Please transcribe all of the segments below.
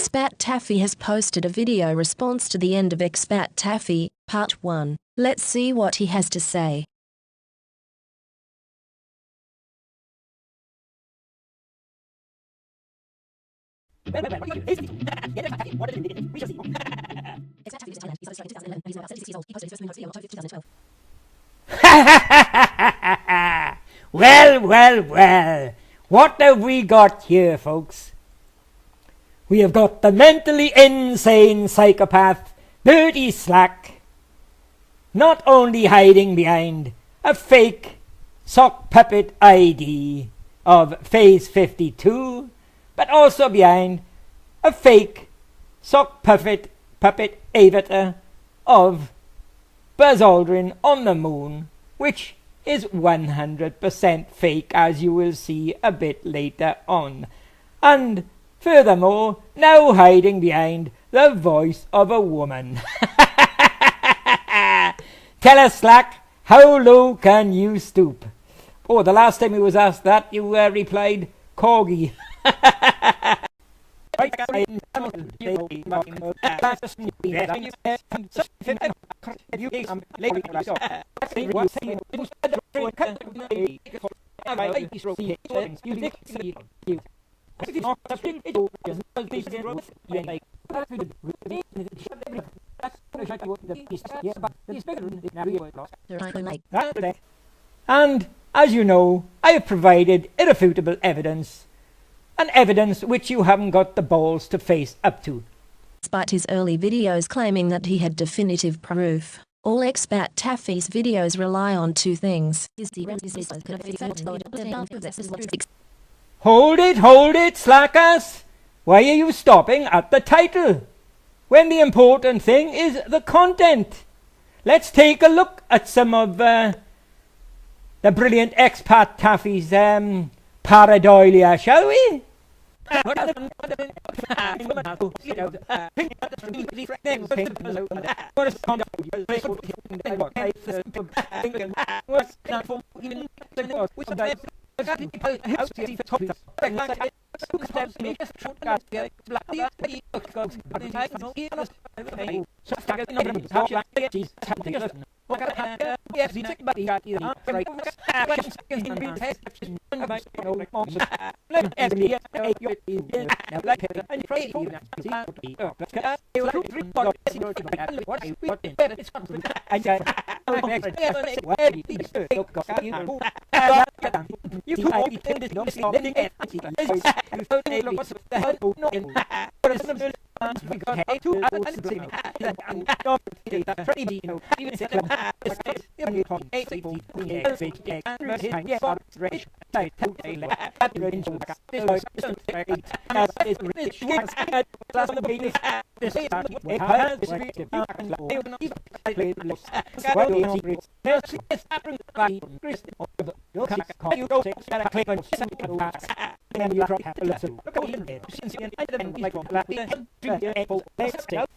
Expattaffy has posted a video response to the End of Expattaffy, Part 1. Let's see what he has to say. Well, what have we got here, folks? We have got the mentally insane psychopath, Bertie Slack, not only hiding behind a fake sock puppet ID of Phase 52, but also behind a fake sock puppet avatar of Buzz Aldrin on the moon, which is 100% fake, as you will see a bit later on. And furthermore, now hiding behind the voice of a woman. Tell us, Slack, how low can you stoop? Oh, the last time he was asked that, you replied, Corgi. And, as you know, I have provided irrefutable evidence, an evidence which you haven't got the balls to face up to. Despite his early videos claiming that he had definitive proof, all Expattaffy's videos rely on two things. Hold it, slackers! Why are you stopping at the title, when the important thing is the content? Let's take a look at some of the brilliant Expattaffy's pareidolia, shall we?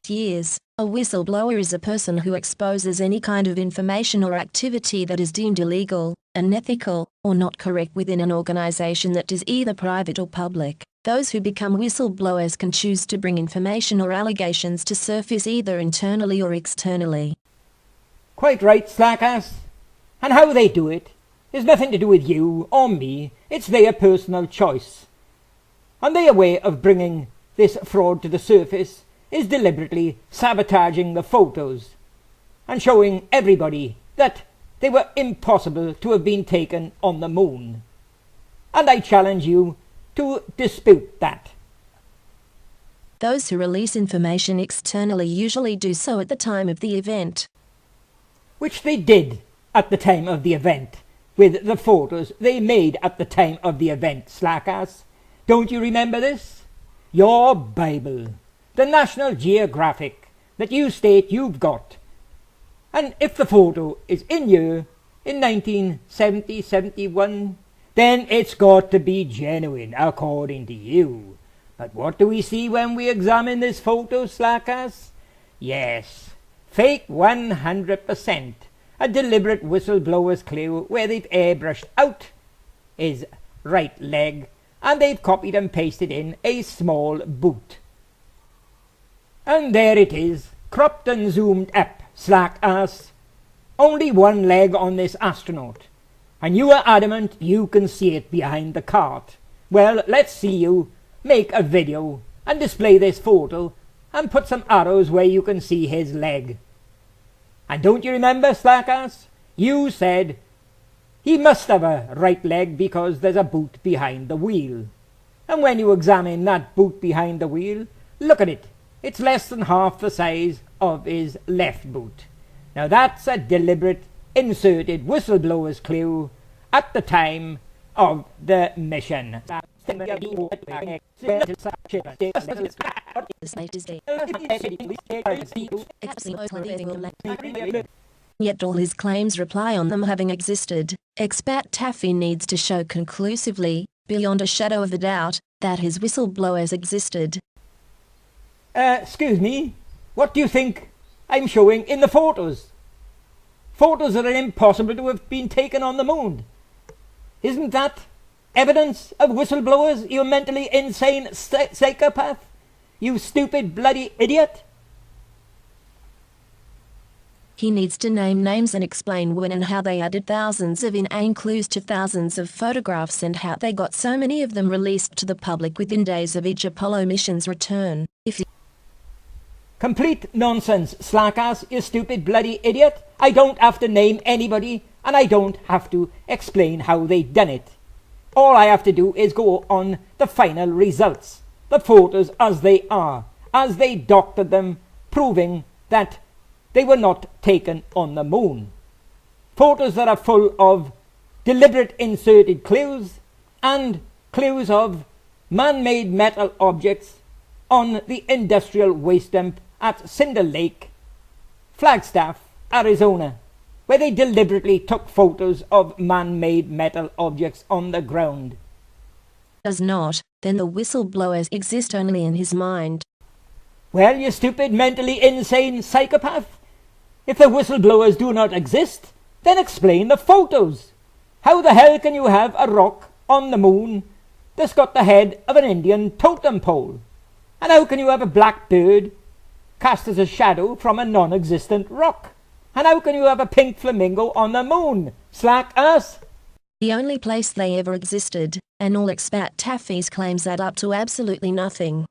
Years. A whistleblower is a person who exposes any kind of information or activity that is deemed illegal, unethical, or not correct within an organization that is either private or public. Those who become whistleblowers can choose to bring information or allegations to surface either internally or externally. Quite right, slackers. And how they do it is nothing to do with you or me. It's their personal choice. And their way of bringing this fraud to the surface is deliberately sabotaging the photos and showing everybody that they were impossible to have been taken on the moon. And I challenge you to dispute that. Those who release information externally usually do so at the time of the event. Which they did at the time of the event, with the photos they made at the time of the event, slackers. Don't you remember this? Your Bible, the National Geographic that you state you've got. And if the photo is in you in 1970, 71, then it's got to be genuine, according to you. But what do we see when we examine this photo, slackers? Yes, fake 100%. A deliberate whistleblower's clue where they've airbrushed out his right leg and they've copied and pasted in a small boot. And there it is, cropped and zoomed up, slack ass. Only one leg on this astronaut. And you are adamant you can see it behind the cart. Well, let's see you make a video and display this photo and put some arrows where you can see his leg. And don't you remember, slackass? You said he must have a right leg because there's a boot behind the wheel. And when you examine that boot behind the wheel, look at it. It's less than half the size of his left boot. Now that's a deliberate inserted whistleblower's clue at the time of the mission. Yet all his claims rely on them having existed. Expat Taffy needs to show conclusively, beyond a shadow of a doubt, that his whistleblowers existed. Excuse me, what do you think I'm showing in the photos? Photos that are impossible to have been taken on the moon. Isn't that evidence of whistleblowers, you mentally insane psychopath? You stupid bloody idiot! He needs to name names and explain when and how they added thousands of inane clues to thousands of photographs and how they got so many of them released to the public within days of each Apollo mission's return. Complete nonsense, slackass, you stupid bloody idiot. I don't have to name anybody and I don't have to explain how they done it. All I have to do is go on the final results, the photos as they are, as they doctored them, proving that they were not taken on the moon. Photos that are full of deliberate inserted clues and clues of man-made metal objects on the industrial waste dump at Cinder Lake, Flagstaff, Arizona, where they deliberately took photos of man-made metal objects on the ground. Does not, then the whistleblowers exist only in his mind. Well, you stupid, mentally insane psychopath, if the whistleblowers do not exist, then explain the photos. How the hell can you have a rock on the moon that's got the head of an Indian totem pole? And how can you have a black bird cast as a shadow from a non-existent rock? And how can you have a pink flamingo on the moon? Slack ass! The only place they ever existed, and all expat Taffys claims add up to absolutely nothing.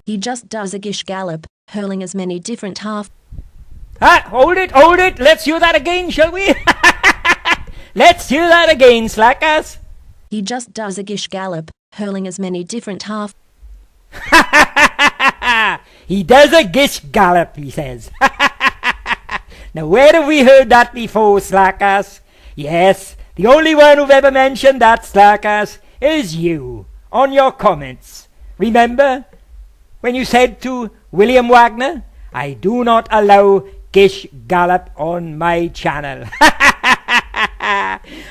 He just does a gish gallop, hurling as many different Hold it, let's hear that again, shall we? Let's hear that again, slackass. He just does a gish gallop, hurling as many different He does a gish gallop, he says. Now where have we heard that before, slackass? Yes, the only one who've ever mentioned that, slackass, is you, on your comments. Remember when you said to William Wagner, I do not allow gish gallop on my channel.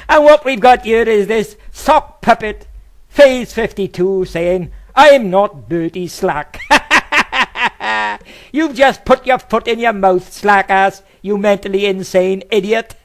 And what we've got here is this sock puppet, Phase 52, saying, I'm not Bertie Slack. You've just put your foot in your mouth, slackass, you mentally insane idiot.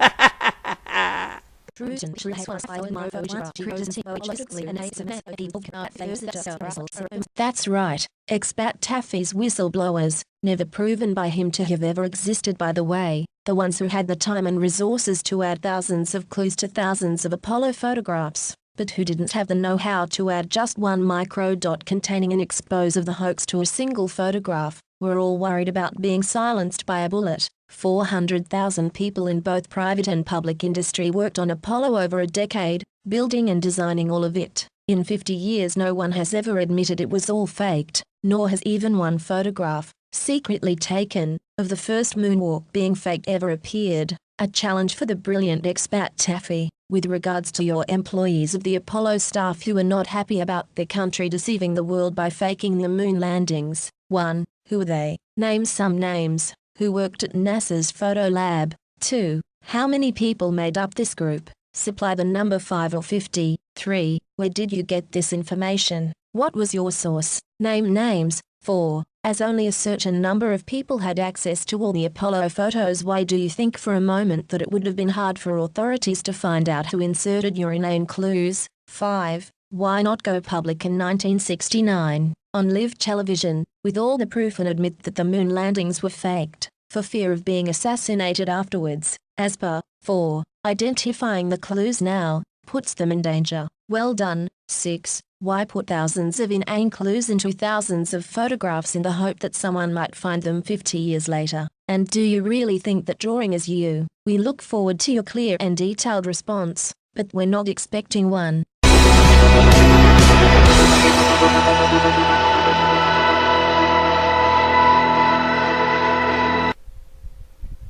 That's right, expat Taffy's whistleblowers, never proven by him to have ever existed by the way, the ones who had the time and resources to add thousands of clues to thousands of Apollo photographs, but who didn't have the know-how to add just one micro dot containing an expose of the hoax to a single photograph, were all worried about being silenced by a bullet. 400,000 people in both private and public industry worked on Apollo over a decade, building and designing all of it. In 50 years no one has ever admitted it was all faked, nor has even one photograph, secretly taken, of the first moonwalk being faked ever appeared. A challenge for the brilliant expat Taffy, with regards to your employees of the Apollo staff who are not happy about their country deceiving the world by faking the moon landings. 1. Who are they? Name some names. Who worked at NASA's photo lab? 2. How many people made up this group? Supply the number 5 or 50. 3. Where did you get this information? What was your source? Name names. 4. As only a certain number of people had access to all the Apollo photos, why do you think for a moment that it would have been hard for authorities to find out who inserted your inane clues? 5. Why not go public in 1969, on live television, with all the proof and admit that the moon landings were faked, for fear of being assassinated afterwards? As per 4. Identifying the clues now puts them in danger. Well done. 6. Why put thousands of inane clues into thousands of photographs in the hope that someone might find them 50 years later? And do you really think that drawing is you? We look forward to your clear and detailed response, but we're not expecting one.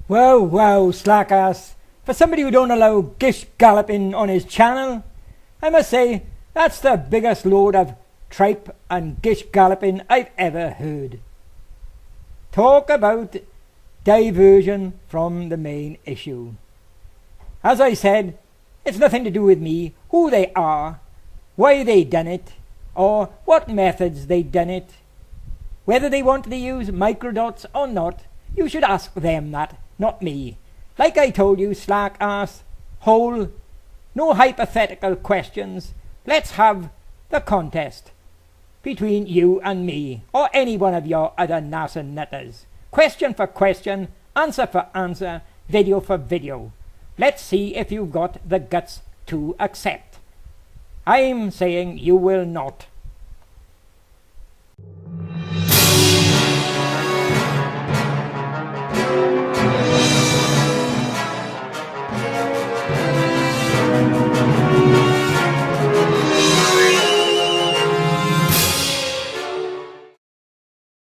Wow, slackass. For somebody who don't allow gish galloping on his channel, I must say that's the biggest load of tripe and gish galloping I've ever heard. Talk about diversion from the main issue. As I said, it's nothing to do with me, who they are, why they done it, or what methods they done it. Whether they wanted to use microdots or not, you should ask them that, not me. Like I told you, slack ass, hole, no hypothetical questions. Let's have the contest between you and me, or any one of your other NASA nutters. Question for question, answer for answer, video for video. Let's see if you've got the guts to accept. I'm saying you will not.